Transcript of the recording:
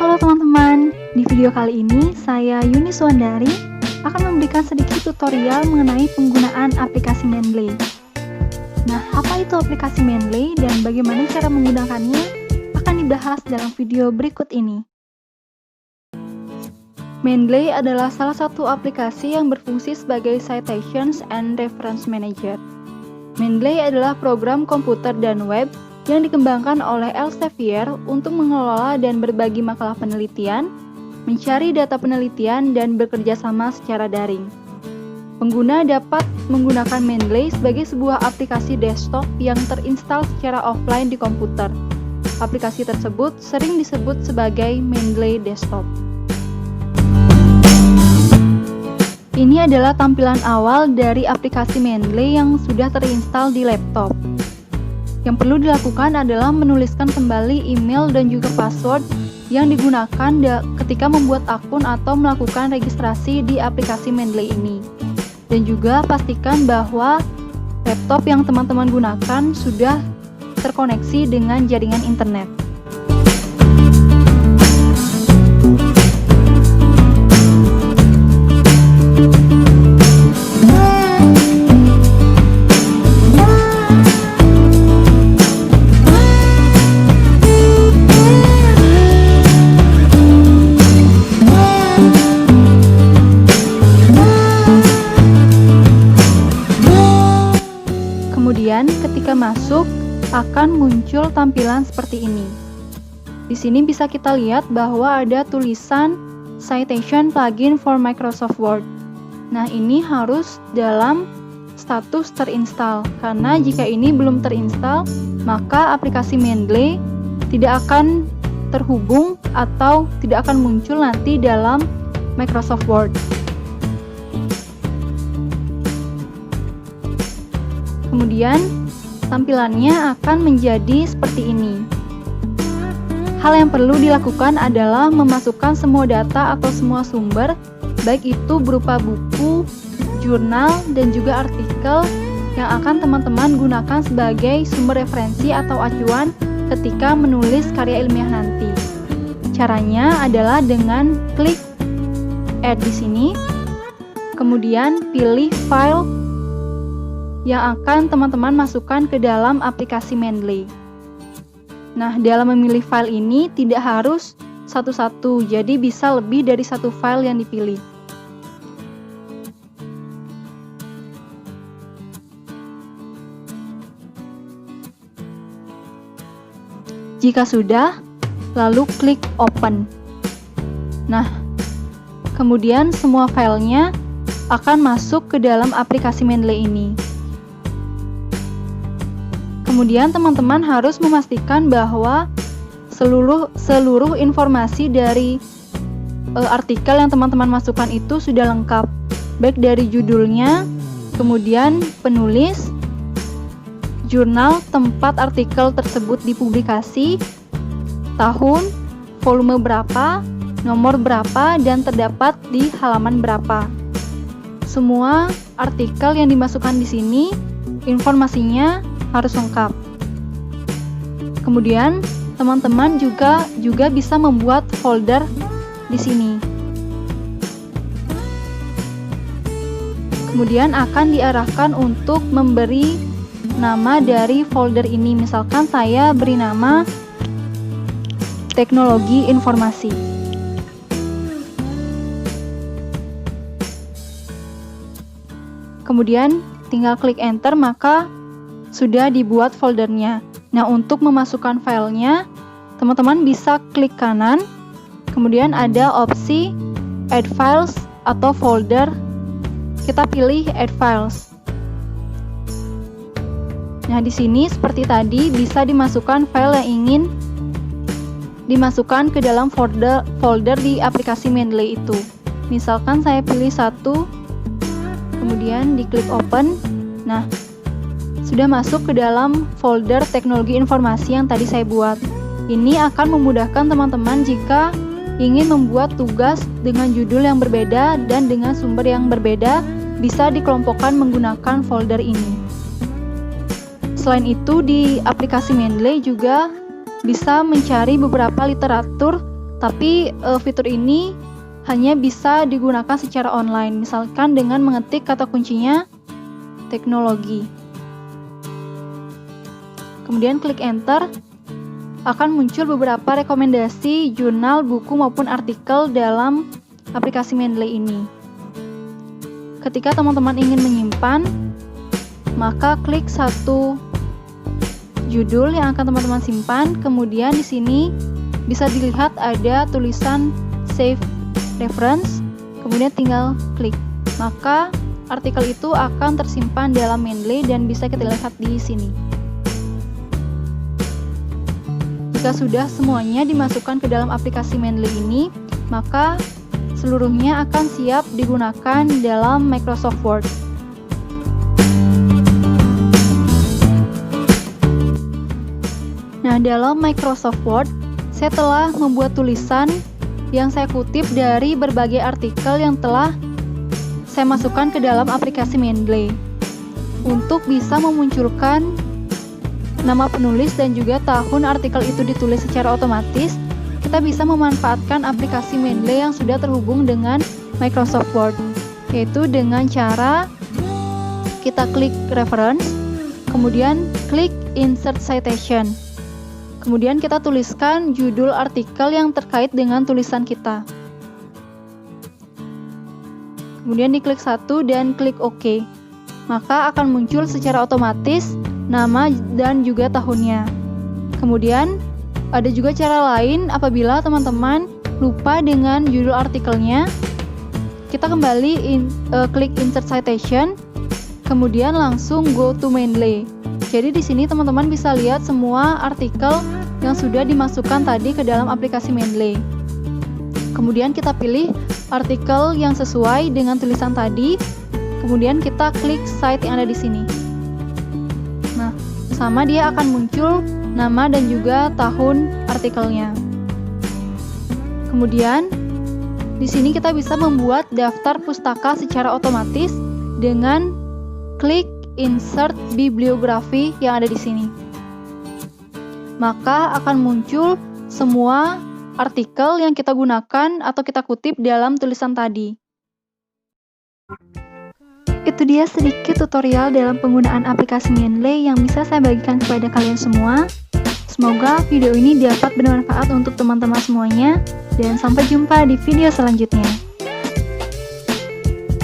Halo teman-teman, di video kali ini saya Yuni Suandari akan memberikan sedikit tutorial mengenai penggunaan aplikasi Mendeley. Nah, apa itu aplikasi Mendeley dan bagaimana cara menggunakannya akan dibahas dalam video berikut ini. Mendeley adalah salah satu aplikasi yang berfungsi sebagai Citations and Reference Manager. Mendeley adalah program komputer dan web yang dikembangkan oleh Elsevier untuk mengelola dan berbagi makalah penelitian, mencari data penelitian, dan bekerja sama secara daring. Pengguna dapat menggunakan Mendeley sebagai sebuah aplikasi desktop yang terinstal secara offline di komputer. Aplikasi tersebut sering disebut sebagai Mendeley Desktop. Ini adalah tampilan awal dari aplikasi Mendeley yang sudah terinstal di laptop. Yang perlu dilakukan adalah menuliskan kembali email dan juga password yang digunakan ketika membuat akun atau melakukan registrasi di aplikasi Mendeley ini. Dan juga pastikan bahwa laptop yang teman-teman gunakan sudah terkoneksi dengan jaringan internet. Kemudian ketika masuk akan muncul tampilan seperti ini. Di sini bisa kita lihat bahwa ada tulisan Citation Plugin for Microsoft Word. Nah, ini harus dalam status terinstall, karena jika ini belum terinstall, maka aplikasi Mendeley tidak akan terhubung atau tidak akan muncul nanti dalam Microsoft Word. Kemudian tampilannya akan menjadi seperti ini. Hal yang perlu dilakukan adalah memasukkan semua data atau semua sumber, baik itu berupa buku, jurnal, dan juga artikel yang akan teman-teman gunakan sebagai sumber referensi atau acuan ketika menulis karya ilmiah nanti. Caranya adalah dengan klik Add di sini, kemudian pilih file yang akan teman-teman masukkan ke dalam aplikasi Mendeley. Nah, dalam memilih file ini tidak harus satu-satu, jadi bisa lebih dari satu file yang dipilih. Jika sudah, lalu klik Open. Nah, kemudian semua filenya akan masuk ke dalam aplikasi Mendeley ini. Kemudian teman-teman harus memastikan bahwa seluruh informasi dari artikel yang teman-teman masukkan itu sudah lengkap, baik dari judulnya, kemudian penulis, jurnal tempat artikel tersebut dipublikasi, tahun, volume berapa, nomor berapa, dan terdapat di halaman berapa. Semua artikel yang dimasukkan di sini informasinya harus lengkap. Kemudian teman-teman juga bisa membuat folder di sini. Kemudian akan diarahkan untuk memberi nama dari folder ini. Misalkan saya beri nama Teknologi Informasi. Kemudian tinggal klik enter, maka sudah dibuat foldernya. Nah, untuk memasukkan filenya, teman-teman bisa klik kanan, kemudian ada opsi Add Files atau Folder. Kita pilih Add Files. Nah, di sini seperti tadi bisa dimasukkan file yang ingin dimasukkan ke dalam folder di aplikasi Mendeley itu. Misalkan saya pilih satu, kemudian diklik Open. Nah, sudah masuk ke dalam folder teknologi informasi yang tadi saya buat. Ini akan memudahkan teman-teman jika ingin membuat tugas dengan judul yang berbeda dan dengan sumber yang berbeda, bisa dikelompokkan menggunakan folder ini. Selain itu, di aplikasi Mendeley juga bisa mencari beberapa literatur Tapi fitur ini hanya bisa digunakan secara online, misalkan dengan mengetik kata kuncinya teknologi. Kemudian klik enter, akan muncul beberapa rekomendasi jurnal, buku maupun artikel dalam aplikasi Mendeley ini. Ketika teman-teman ingin menyimpan, maka klik satu judul yang akan teman-teman simpan, kemudian di sini bisa dilihat ada tulisan save reference, kemudian tinggal klik. Maka artikel itu akan tersimpan dalam Mendeley dan bisa kita lihat di sini. Jika sudah semuanya dimasukkan ke dalam aplikasi Mendeley ini, maka seluruhnya akan siap digunakan dalam Microsoft Word. Nah, dalam Microsoft Word, saya telah membuat tulisan yang saya kutip dari berbagai artikel yang telah saya masukkan ke dalam aplikasi Mendeley. Untuk bisa memunculkan nama penulis dan juga tahun artikel itu ditulis secara otomatis, kita bisa memanfaatkan aplikasi Mendeley yang sudah terhubung dengan Microsoft Word, yaitu dengan cara kita klik reference, kemudian klik insert citation. Kemudian kita tuliskan judul artikel yang terkait dengan tulisan kita. Kemudian diklik satu dan klik OK. Maka akan muncul secara otomatis nama dan juga tahunnya. Kemudian ada juga cara lain apabila teman-teman lupa dengan judul artikelnya. Kita kembali klik insert citation, kemudian langsung go to Mendeley. Jadi di sini teman-teman bisa lihat semua artikel yang sudah dimasukkan tadi ke dalam aplikasi Mendeley. Kemudian kita pilih artikel yang sesuai dengan tulisan tadi. Kemudian kita klik cite yang ada di sini. Nah, sama dia akan muncul nama dan juga tahun artikelnya. Kemudian di sini kita bisa membuat daftar pustaka secara otomatis dengan klik insert bibliografi yang ada di sini. Maka akan muncul semua artikel yang kita gunakan atau kita kutip dalam tulisan tadi. Itu dia sedikit tutorial dalam penggunaan aplikasi Mendeley yang bisa saya bagikan kepada kalian semua. Semoga video ini dapat bermanfaat untuk teman-teman semuanya, dan sampai jumpa di video selanjutnya.